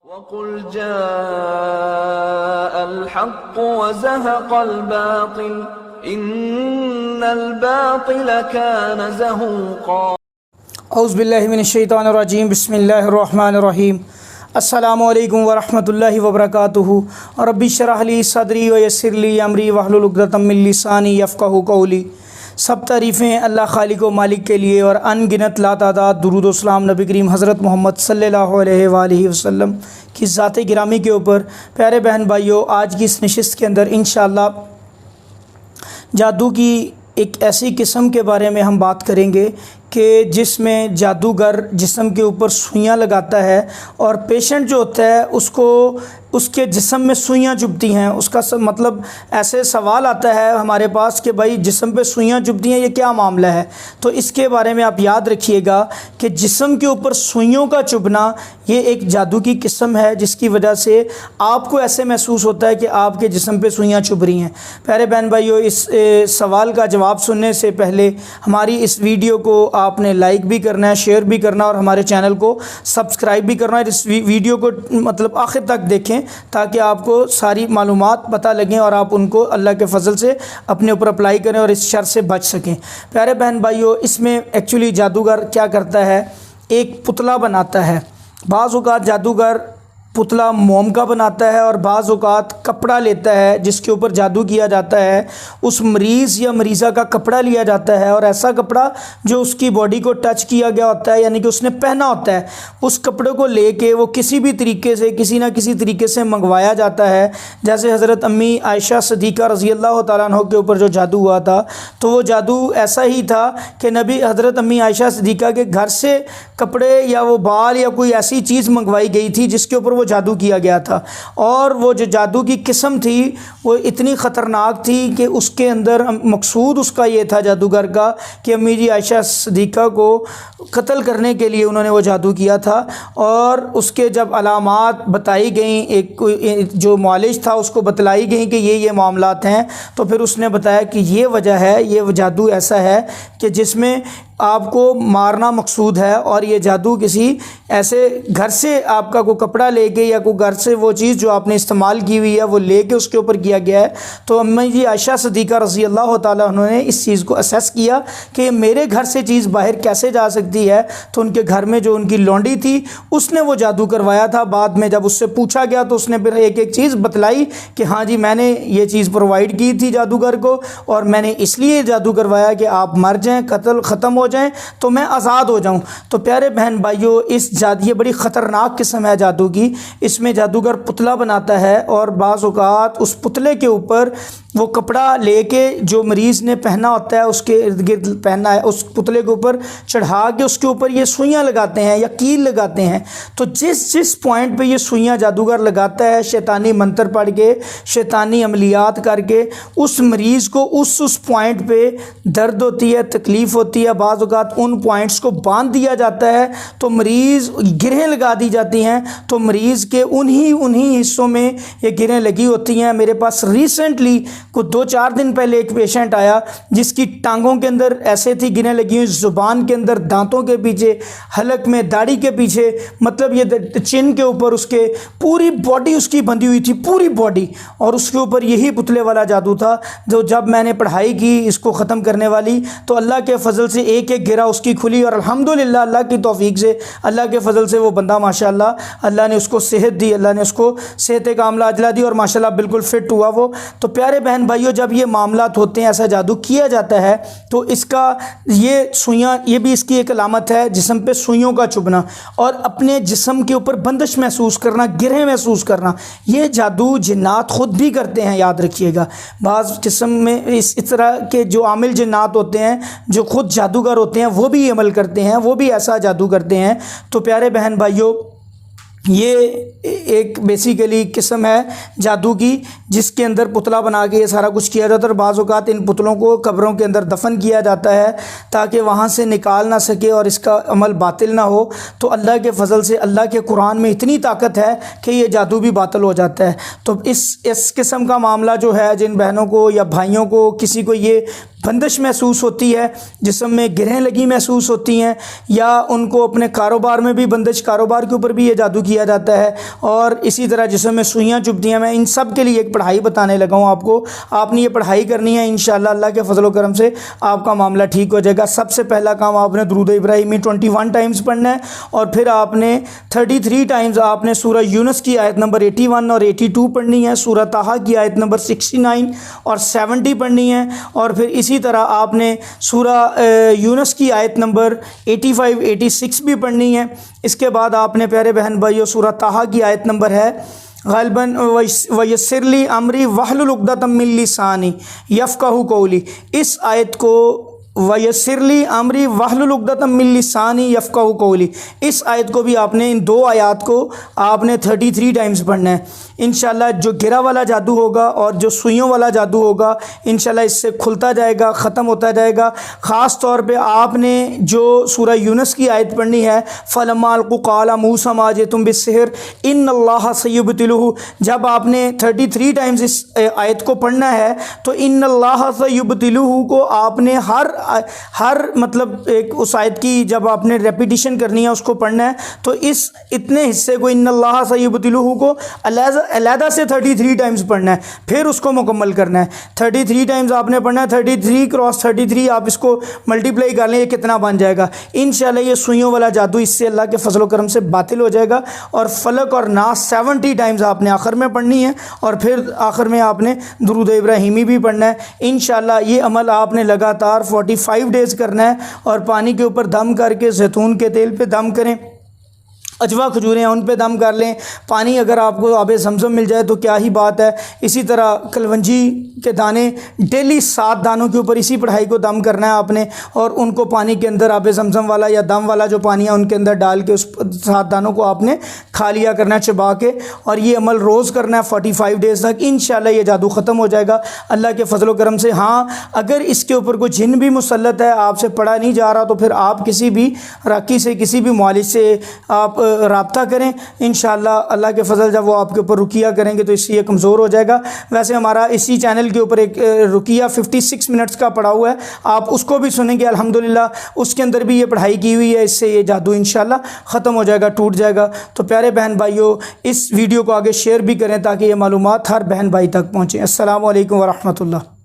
وَقُلْ جَاءَ الْحَقُّ وَزَهَقَ الْبَاطِلُ إِنَّ الْبَاطِلَ كَانَ زَهُوقًا۔ اعوذ باللہ من الشیطان الرجیم، بسم اللہ الرحمن الرحیم۔ السلام علیکم ورحمۃ اللہ وبرکاتہ۔ رب اشرح لی صدری ویسر لی امری واحلل عقدۃ من لسانی یفقہوا قولی۔ سب تعریفیں اللہ خالق و مالک کے لیے اور ان گنت لاتعداد درود و سلام نبی کریم حضرت محمد صلی اللہ علیہ وآلہ وسلم کی ذات گرامی کے اوپر۔ پیارے بہن بھائیوں، آج کی اس نشست کے اندر انشاءاللہ جادو کی ایک ایسی قسم کے بارے میں ہم بات کریں گے کہ جس میں جادوگر جسم کے اوپر سوئیاں لگاتا ہے اور پیشنٹ جو ہوتا ہے اس کے جسم میں سوئیاں چبھتی ہیں۔ اس کا مطلب ایسے سوال آتا ہے ہمارے پاس کہ بھائی جسم پہ سوئیاں چبھتی ہیں، یہ کیا معاملہ ہے؟ تو اس کے بارے میں آپ یاد رکھیے گا کہ جسم کے اوپر سوئیوں کا چبھنا یہ ایک جادو کی قسم ہے، جس کی وجہ سے آپ کو ایسے محسوس ہوتا ہے کہ آپ کے جسم پہ سوئیاں چبھ رہی ہیں۔ پیارے بہن بھائیوں، اس سوال کا جواب سننے سے پہلے ہماری اس ویڈیو کو آپ نے لائک بھی کرنا ہے، شیئر بھی کرنا اور ہمارے چینل کو سبسکرائب بھی کرنا ہے۔ اس ویڈیو کو مطلب آخر تک دیکھیں تاکہ آپ کو ساری معلومات پتہ لگیں اور آپ ان کو اللہ کے فضل سے اپنے اوپر اپلائی کریں اور اس شر سے بچ سکیں۔ پیارے بہن بھائیوں، اس میں ایکچولی جادوگر کیا کرتا ہے، ایک پتلا بناتا ہے۔ بعض اوقات جادوگر پتلا موم کا بناتا ہے اور بعض اوقات کپڑا لیتا ہے جس کے اوپر جادو کیا جاتا ہے۔ اس مریض یا مریضہ کا کپڑا لیا جاتا ہے اور ایسا کپڑا جو اس کی باڈی کو ٹچ کیا گیا ہوتا ہے، یعنی کہ اس نے پہنا ہوتا ہے، اس کپڑے کو لے کے وہ کسی بھی طریقے سے کسی نہ کسی طریقے سے منگوایا جاتا ہے۔ جیسے حضرت امی عائشہ صدیقہ رضی اللہ تعالیٰ عنہ کے اوپر جو جادو ہوا تھا، تو وہ جادو ایسا ہی تھا کہ حضرت امی عائشہ صدیقہ کے گھر سے کپڑے یا وہ بال یا کوئی ایسی چیز منگوائی گئی تھی جس کے اوپر وہ جادو کیا گیا تھا، اور وہ جو جادو کی قسم تھی وہ اتنی خطرناک تھی کہ اس کے اندر مقصود اس کا یہ تھا جادوگر کا کہ امی جی عائشہ صدیقہ کو قتل کرنے کے لیے انہوں نے وہ جادو کیا تھا۔ اور اس کے جب علامات بتائی گئیں، ایک جو معالج تھا اس کو بتلائی گئیں کہ یہ معاملات ہیں، تو پھر اس نے بتایا کہ یہ وجہ ہے، یہ جادو ایسا ہے کہ جس میں آپ کو مارنا مقصود ہے، اور یہ جادو کسی ایسے گھر سے آپ کا کوئی کپڑا لے کے یا کوئی گھر سے وہ چیز جو آپ نے استعمال کی ہوئی ہے وہ لے کے اس کے اوپر کیا گیا ہے۔ تو امی جی عائشہ صدیقہ رضی اللہ تعالیٰ عنہ نے اس چیز کو اسیس کیا کہ میرے گھر سے چیز باہر کیسے جا سکتی ہے، تو ان کے گھر میں جو ان کی لونڈی تھی اس نے وہ جادو کروایا تھا۔ بعد میں جب اس سے پوچھا گیا تو اس نے پھر ایک ایک چیز بتلائی کہ ہاں جی میں نے یہ چیز پرووائڈ کی تھی جادوگر کو، اور میں نے اس لیے جادو کروایا کہ آپ مر جائیں، قتل ختم ہو جائیں تو میں آزاد ہو جاؤں۔ تو پیارے بہن بھائیوں، یہ بڑی خطرناک قسم ہے جادو کی۔ اس میں جادوگر پتلا بناتا ہے اور بعض اوقات اس پتلے کے اوپر وہ کپڑا لے کے جو مریض نے پہنا ہوتا ہے اس کے ارد گرد پہنا ہے، اس پتلے کے اوپر چڑھا کے اس کے اوپر یہ سوئیاں لگاتے ہیں یا کیل لگاتے ہیں۔ تو جس پوائنٹ پہ یہ سوئیاں جادوگر لگاتا ہے، شیطانی منتر پڑھ کے، شیطانی عملیات کر کے اس مریض کو اس پوائنٹ پہ درد ہوتی ہے، تکلیف ہوتی ہے، بعض اوقات ان پوائنٹس کو باندھ دیا جاتا ہے، تو مریض گرہیں لگا دی جاتی ہیں، تو مریض کے انہی حصوں میں یہ گرہیں لگی ہوتی ہیں۔ میرے پاس ریسنٹلی کوئی 2-4 دن پہلے ایک پیشنٹ آیا جس کی ٹانگوں کے اندر ایسے تھی گرہیں لگی ہوئی، زبان کے اندر، دانتوں کے پیچھے، حلق میں، داڑھی کے پیچھے، مطلب یہ چن کے اوپر اس کے پوری باڈی اس کی بندھی ہوئی تھی، پوری باڈی، اور اس کے اوپر یہی پتلے والا جادو تھا۔ جو جب میں نے پڑھائی کی اس کو ختم کرنے والی، تو اللہ کے فضل سے ایک ایک گرہ اس کی کھلی، اور الحمدللہ اللہ کی توفیق سے، اللہ کے فضل سے وہ بندہ ماشاءاللہ اللہ نے اس کو صحت دی، اللہ نے اس کو صحت کاملہ عاجلہ دی اور ماشاءاللہ بالکل فٹ ہوا وہ۔ تو پیارے بہن بھائیوں، جب یہ معاملات ہوتے ہیں، ایسا جادو کیا جاتا ہے، تو اس کا یہ سوئیاں، یہ بھی اس کی ایک علامت ہے، جسم پہ سوئیوں کا چبھنا اور اپنے جسم کے اوپر بندش محسوس کرنا، گرہیں محسوس کرنا، یہ جادو جنات خود بھی کرتے ہیں، یاد رکھیے گا۔ بعض جسم میں اس طرح کے جو عامل جنات ہوتے ہیں جو خود جادوگر ہوتے ہیں وہ بھی عمل کرتے ہیں، وہ بھی ایسا جادو کرتے ہیں۔ تو پیارے بہن بھائیوں، یہ ایک بیسیکلی قسم ہے جادو کی جس کے اندر پتلا بنا کے یہ سارا کچھ کیا جاتا ہے، اور بعض اوقات ان پتلوں کو قبروں کے اندر دفن کیا جاتا ہے تاکہ وہاں سے نکال نہ سکے اور اس کا عمل باطل نہ ہو۔ تو اللہ کے فضل سے اللہ کے قرآن میں اتنی طاقت ہے کہ یہ جادو بھی باطل ہو جاتا ہے۔ تو اس قسم کا معاملہ جو ہے، جن بہنوں کو یا بھائیوں کو کسی کو یہ بندش محسوس ہوتی ہے، جسم میں گرہیں لگی محسوس ہوتی ہیں، یا ان کو اپنے کاروبار میں بھی بندش، کاروبار کے اوپر بھی یہ جادو کیا جاتا ہے، اور اسی طرح جسم میں سوئیاں چبھتی ہیں، میں ان سب کے لیے ایک پڑھائی بتانے لگا ہوں آپ کو. آپ نے یہ پڑھائی کرنی ہے، انشاءاللہ اللہ کے فضل و کرم سے آپ کا معاملہ ٹھیک ہو جائے گا. سب سے پہلا کام آپ نے درود ابراہیمی 21 ٹائمز پڑھنا ہے، اور پھر آپ نے 33 ٹائمز آپ نے سورہ یونس کی آیت نمبر 81 اور 82 پڑھنی ہے، سورہ طٰہٰ کی آیت نمبر 69 اور 70 پڑھنی ہے، اور پھر اسی طرح آپ نے سورہ یونس کی آیت نمبر 85 86 بھی پڑھنی ہے. اس کے بعد آپ نے پیارے بہن بھائیو سورہ طٰہٰ کی آیت نمبر ہے غالباً وَيَسِّرْ لِي أَمْرِي وَاحْلُلْ عُقْدَةً مِّن لِّسَانِي يَفْقَهُوا قَوْلِي، اس آیت کو وَيَسِّرْ لِي أَمْرِي وَاحْلُلْ عُقْدَةً مِّن لِّسَانِي يَفْقَهُوا قَوْلِي، اس آیت کو بھی آپ نے، ان دو آیات کو آپ نے 33 ٹائمز پڑھنا ہے. انشاءاللہ جو گرہ والا جادو ہوگا اور جو سوئیوں والا جادو ہوگا انشاءاللہ اس سے کھلتا جائے گا، ختم ہوتا جائے گا. خاص طور پہ آپ نے جو سورہ یونس کی آیت پڑھنی ہے فَلَمَّا أَلْقُوا قَالَ مُوسَىٰ مَا جِئْتُم بِالسِّحْرِ إِنَّ اللَّهَ سَيُبْطِلُهُ، جب آپ نے 33 ٹائمز اس آیت کو پڑھنا ہے تو ان اللہ سیبطلہ کو آپ نے ہر مطلب ایک اس آیت کی جب آپ نے ریپیٹیشن کرنی ہے اس کو پڑھنا ہے، تو اس اتنے حصے کو ان اللہ سیبطلہ کو علیحدہ سے 33 ٹائمز پڑھنا ہے، پھر اس کو مکمل کرنا ہے. 33 ٹائمز آپ نے پڑھنا ہے، 33 × 33 آپ اس کو ملٹیپلائی کر لیں، یہ کتنا بن جائے گا. انشاءاللہ یہ سوئیوں والا جادو اس سے اللہ کے فضل و کرم سے باطل ہو جائے گا. اور فلق اور ناس 70 ٹائمز آپ نے آخر میں پڑھنی ہے، اور پھر آخر میں آپ نے درود ابراہیمی بھی پڑھنا ہے. انشاءاللہ یہ عمل آپ نے لگاتار 45 ڈیز کرنا ہے، اور پانی کے اوپر دم کر کے زیتون کے تیل پہ دم کریں، اجوا کھجوریں ہیں ان پہ دم کر لیں. پانی اگر آپ کو آب زمزم مل جائے تو کیا ہی بات ہے. اسی طرح کلونجی کے دانے ڈیلی 7 دانوں کے اوپر اسی پڑھائی کو دم کرنا ہے آپ نے، اور ان کو پانی کے اندر آب زمزم والا یا دم والا جو پانی ہے ان کے اندر ڈال کے اس 7 دانوں کو آپ نے کھا لیا کرنا ہے چبا کے. اور یہ عمل روز کرنا ہے 45 ڈیز تک. انشاءاللہ یہ جادو ختم ہو جائے گا اللہ کے فضل و کرم سے. ہاں اگر اس کے اوپر کوئی جن بھی مسلط ہے، آپ سے پڑھا نہیں جا رہا، تو پھر آپ کسی بھی راکی سے، کسی بھی معالج سے آپ رابطہ کریں. انشاءاللہ اللہ کے فضل جب وہ آپ کے اوپر رقیہ کریں گے تو اس سے یہ کمزور ہو جائے گا. ویسے ہمارا اسی چینل کے اوپر ایک رقیہ 56 منٹس کا پڑا ہوا ہے، آپ اس کو بھی سنیں گے. الحمدللہ اس کے اندر بھی یہ پڑھائی کی ہوئی ہے، اس سے یہ جادو انشاءاللہ ختم ہو جائے گا، ٹوٹ جائے گا. تو پیارے بہن بھائیوں اس ویڈیو کو آگے شیئر بھی کریں تاکہ یہ معلومات ہر بہن بھائی تک پہنچیں. السلام علیکم ورحمۃ اللہ.